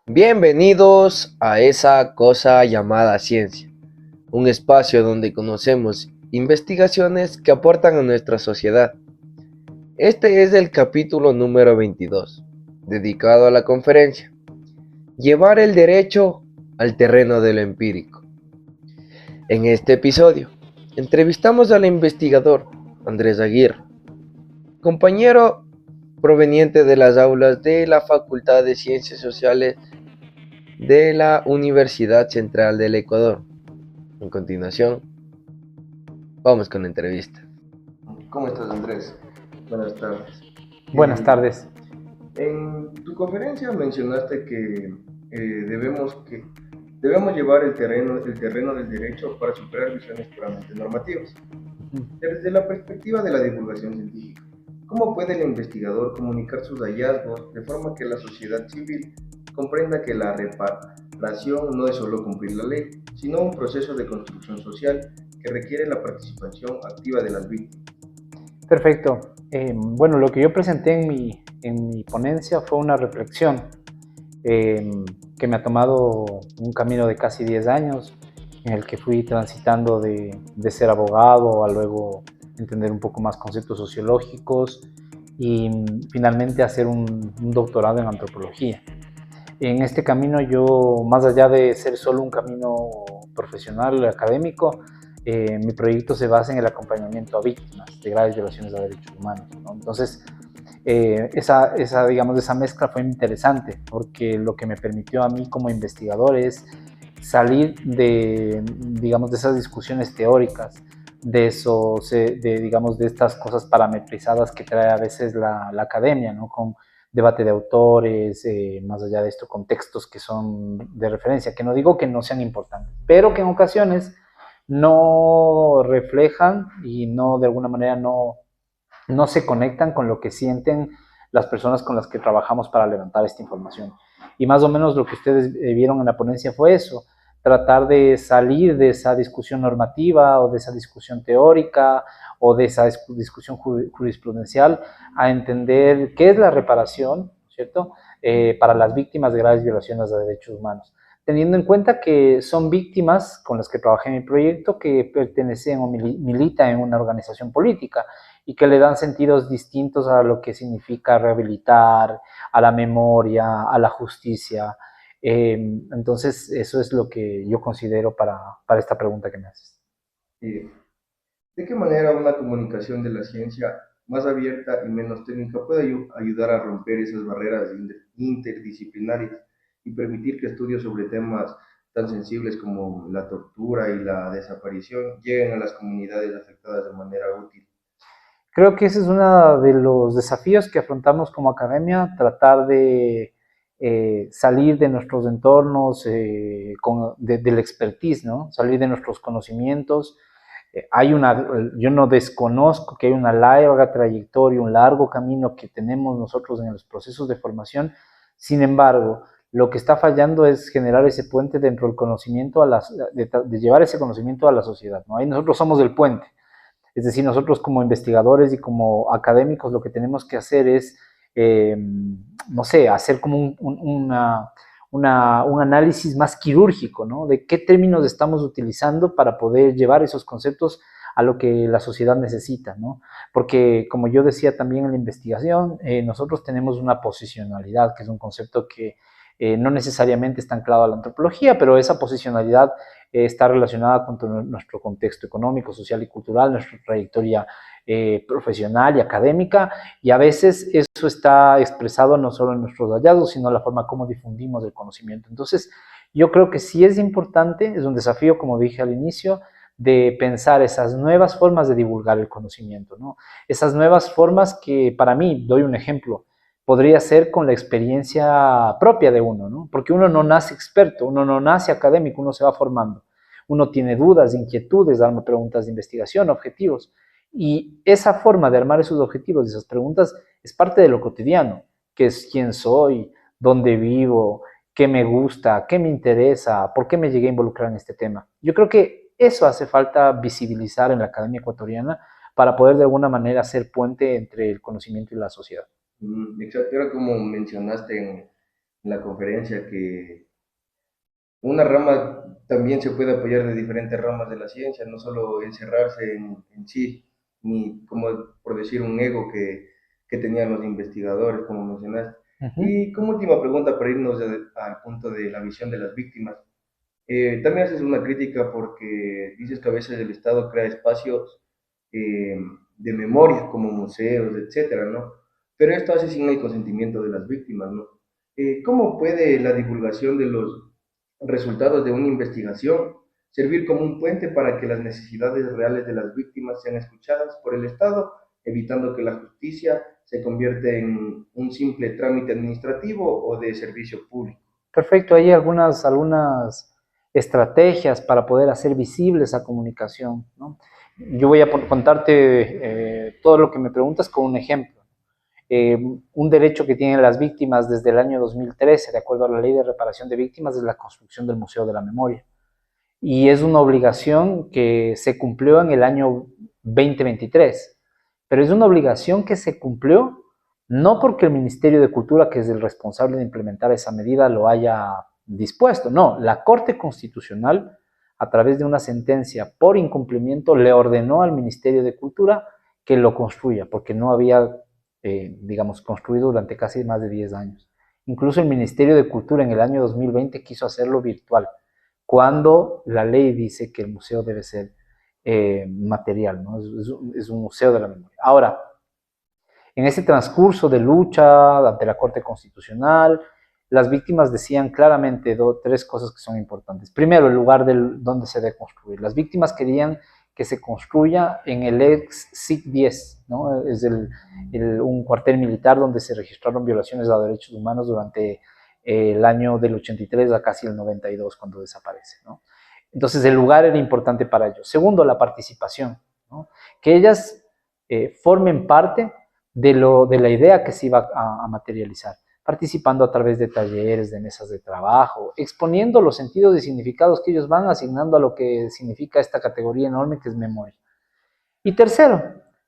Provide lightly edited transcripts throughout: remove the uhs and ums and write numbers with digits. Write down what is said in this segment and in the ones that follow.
Bienvenidos a esa cosa llamada ciencia, un espacio donde conocemos investigaciones que aportan a nuestra sociedad. Este es el capítulo número 22, dedicado a la conferencia Llevar el derecho al terreno de lo empírico. En este episodio, entrevistamos al investigador Andrés Aguirre, compañero proveniente de las aulas de la Facultad de Ciencias Sociales de la Universidad Central del Ecuador. A continuación, vamos con la entrevista. ¿Cómo estás, Andrés? Buenas tardes. Buenas tardes. En tu conferencia mencionaste que debemos llevar el terreno del derecho para superar visiones puramente normativas. Desde la perspectiva de la divulgación científica, ¿cómo puede el investigador comunicar sus hallazgos de forma que la sociedad civil comprenda que la reparación no es solo cumplir la ley, sino un proceso de construcción social que requiere la participación activa de las víctimas? Perfecto. Bueno, lo que yo presenté en mi ponencia fue una reflexión eh, que me ha tomado un camino de casi 10 años, en el que fui transitando de ser abogado a luego entender un poco más conceptos sociológicos y finalmente hacer un doctorado en antropología. En este camino yo, más allá de ser solo un camino profesional, académico, mi proyecto se basa en el acompañamiento a víctimas de graves violaciones a derechos humanos, ¿no? Entonces, digamos, esa mezcla fue interesante porque lo que me permitió a mí como investigador es salir digamos, de esas discusiones teóricas, digamos, de estas cosas parametrizadas que trae a veces la academia, ¿no? Con debate de autores, más allá de esto, contextos que son de referencia, que no digo que no sean importantes, pero que en ocasiones no reflejan y no, de alguna manera, no se conectan con lo que sienten las personas con las que trabajamos para levantar esta información. Y más o menos lo que ustedes vieron en la ponencia fue eso, tratar de salir de esa discusión normativa o de esa discusión teórica o de esa discusión jurisprudencial a entender qué es la reparación, ¿cierto? Para las víctimas de graves violaciones de derechos humanos, teniendo en cuenta que son víctimas con las que trabajé en mi proyecto que pertenecen o militan en una organización política y que le dan sentidos distintos a lo que significa rehabilitar, a la memoria, a la justicia. Entonces, eso es lo que yo considero para esta pregunta que me haces. Eh, ¿De qué manera una comunicación de la ciencia más abierta y menos técnica puede ayudar a romper esas barreras interdisciplinarias y permitir que estudios sobre temas tan sensibles como la tortura y la desaparición lleguen a las comunidades afectadas de manera útil? Creo que ese es uno de los desafíos que afrontamos como academia, tratar de salir de nuestros entornos, del expertise, ¿no? Salir de nuestros conocimientos. Yo no desconozco que hay una larga trayectoria, un largo camino que tenemos nosotros en los procesos de formación. Sin embargo, lo que está fallando es generar ese puente dentro del conocimiento, de llevar ese conocimiento a la sociedad, ¿no? Ahí nosotros somos el puente. Es decir, nosotros como investigadores y como académicos lo que tenemos que hacer es, no sé, hacer como un análisis más quirúrgico, ¿no? De qué términos estamos utilizando para poder llevar esos conceptos a lo que la sociedad necesita, ¿no? Porque, como yo decía también en la investigación, nosotros tenemos una posicionalidad, que es un concepto que no necesariamente está anclado a la antropología, pero esa posicionalidad está relacionada con nuestro contexto económico, social y cultural, nuestra trayectoria profesional y académica, y a veces eso está expresado no solo en nuestros hallazgos, sino en la forma como difundimos el conocimiento. Entonces, yo creo que sí es importante, es un desafío, como dije al inicio, de pensar esas nuevas formas de divulgar el conocimiento, ¿no? Esas nuevas formas que, para mí, doy un ejemplo, podría ser con la experiencia propia de uno, ¿no? Porque uno no nace experto, uno no nace académico, uno se va formando. Uno tiene dudas, inquietudes, darme preguntas de investigación, objetivos. Y esa forma de armar esos objetivos, esas preguntas, es parte de lo cotidiano, que es quién soy, dónde vivo, qué me gusta, qué me interesa, por qué me llegué a involucrar en este tema. Yo creo que eso hace falta visibilizar en la academia ecuatoriana para poder de alguna manera hacer puente entre el conocimiento y la sociedad. Exacto, era como mencionaste en la conferencia que una rama también se puede apoyar de diferentes ramas de la ciencia, no solo encerrarse en sí, ni como por decir un ego que tenían los investigadores, como mencionaste. Ujú. Y como última pregunta, para irnos al punto de la visión de las víctimas, también haces una crítica porque dices que a veces el Estado crea espacios eh, de memoria, como museos, etcétera, ¿no? Pero esto hace sin el consentimiento de las víctimas, ¿no? ¿Cómo puede la divulgación de los resultados de una investigación servir como un puente para que las necesidades reales de las víctimas sean escuchadas por el Estado, evitando que la justicia se convierta en un simple trámite administrativo o de servicio público? Perfecto, hay algunas estrategias para poder hacer visible esa comunicación, ¿no? Yo voy a contarte todo lo que me preguntas con un ejemplo. Un derecho que tienen las víctimas desde el año 2013, de acuerdo a la Ley de Reparación de Víctimas, es la construcción del Museo de la Memoria. Y es una obligación que se cumplió en el año 2023, pero es una obligación que se cumplió no porque el Ministerio de Cultura, que es el responsable de implementar esa medida, lo haya dispuesto, no, la Corte Constitucional, a través de una sentencia por incumplimiento, le ordenó al Ministerio de Cultura que lo construya, porque no había, digamos, construido durante casi más de 10 años. Incluso el Ministerio de Cultura en el año 2020 quiso hacerlo virtual, cuando la ley dice que el museo debe ser material, ¿no? Es un museo de la memoria. Ahora, en ese transcurso de lucha ante la Corte Constitucional, las víctimas decían claramente tres cosas que son importantes. Primero, el lugar donde se debe construir. Las víctimas querían que se construya en el ex SIC-10, ¿no? Es un cuartel militar donde se registraron violaciones a derechos humanos durante el año del 83 a casi el 92, cuando desaparece, ¿no? Entonces, el lugar era importante para ellos. Segundo, la participación, ¿no? Que ellas formen parte de la idea que se iba a materializar, participando a través de talleres, de mesas de trabajo, exponiendo los sentidos y significados que ellos van asignando a lo que significa esta categoría enorme que es memoria. Y tercero,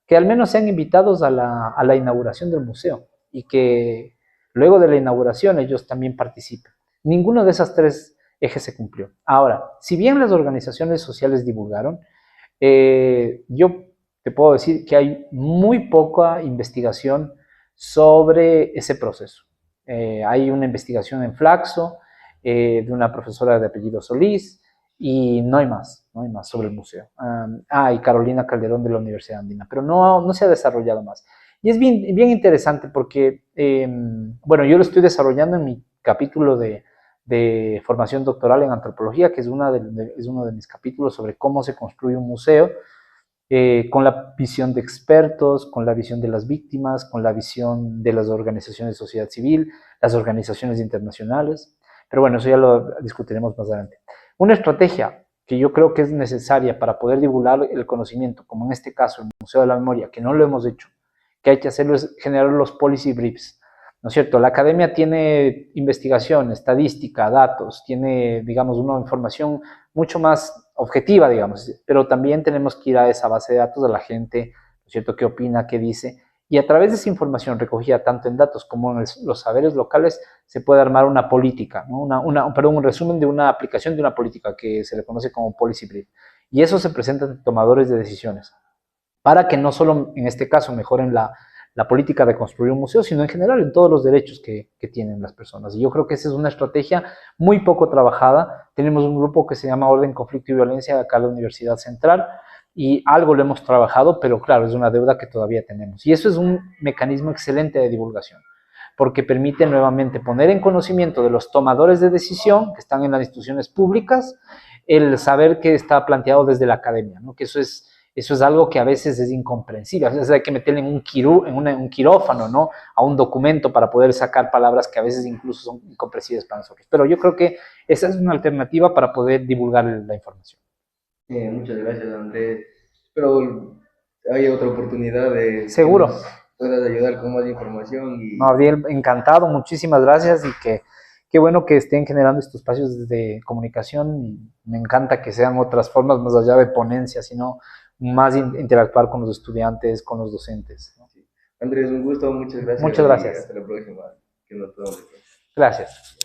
que al menos sean invitados a la inauguración del museo y que luego de la inauguración ellos también participen. Ninguno de esos tres ejes se cumplió. Ahora, si bien las organizaciones sociales divulgaron, yo te puedo decir que hay muy poca investigación sobre ese proceso. Hay una investigación en Flaxo de una profesora de apellido Solís y no hay más sobre el museo. Y Carolina Calderón de la Universidad Andina, pero no se ha desarrollado más. Y es bien interesante porque, bueno, yo lo estoy desarrollando en mi capítulo de formación doctoral en antropología, que es uno de mis capítulos sobre cómo se construye un museo, con la visión de expertos, con la visión de las víctimas, con la visión de las organizaciones de sociedad civil, las organizaciones internacionales. Pero bueno, eso ya lo discutiremos más adelante. Una estrategia que yo creo que es necesaria para poder divulgar el conocimiento, como en este caso el Museo de la Memoria, que no lo hemos hecho, que hay que hacerlo es generar los policy briefs, ¿no es cierto? La academia tiene investigación, estadística, datos, tiene, digamos, una información mucho más objetiva, digamos, pero también tenemos que ir a esa base de datos de la gente, ¿no es cierto?, qué opina, qué dice, y a través de esa información recogida tanto en datos como en los saberes locales se puede armar una política, ¿no? Un resumen de una aplicación de una política que se le conoce como policy brief, y eso se presenta a tomadores de decisiones, para que no solo en este caso mejoren la política de construir un museo, sino en general en todos los derechos que tienen las personas. Y yo creo que esa es una estrategia muy poco trabajada. Tenemos un grupo que se llama Orden, Conflicto y Violencia acá en la Universidad Central y algo lo hemos trabajado, pero claro, es una deuda que todavía tenemos. Y eso es un mecanismo excelente de divulgación, porque permite nuevamente poner en conocimiento de los tomadores de decisión que están en las instituciones públicas el saber que está planteado desde la academia, ¿no? Que eso es algo que a veces es incomprensible. A veces hay que meterle en un quirófano, ¿no?, a un documento para poder sacar palabras que a veces incluso son incomprensibles para nosotros. Pero yo creo que esa es una alternativa para poder divulgar la información. Muchas gracias, Andrés. Pero hay otra oportunidad de que Seguro. nos puedas ayudar con más información No, Ariel, encantado, muchísimas gracias y qué bueno que estén generando estos espacios de comunicación y me encanta que sean otras formas más allá de ponencia, sino más interactuar con los estudiantes, con los docentes, ¿no? Sí. Andrés, un gusto, muchas gracias Muchas y gracias. hasta la próxima. Que nos podamos ver. Gracias.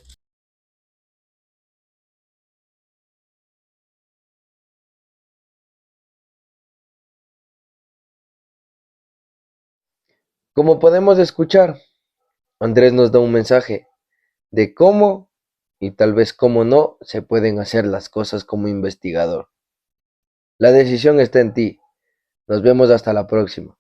Como podemos escuchar, Andrés nos da un mensaje de cómo y tal vez cómo no se pueden hacer las cosas como investigador. La decisión está en ti. Nos vemos hasta la próxima.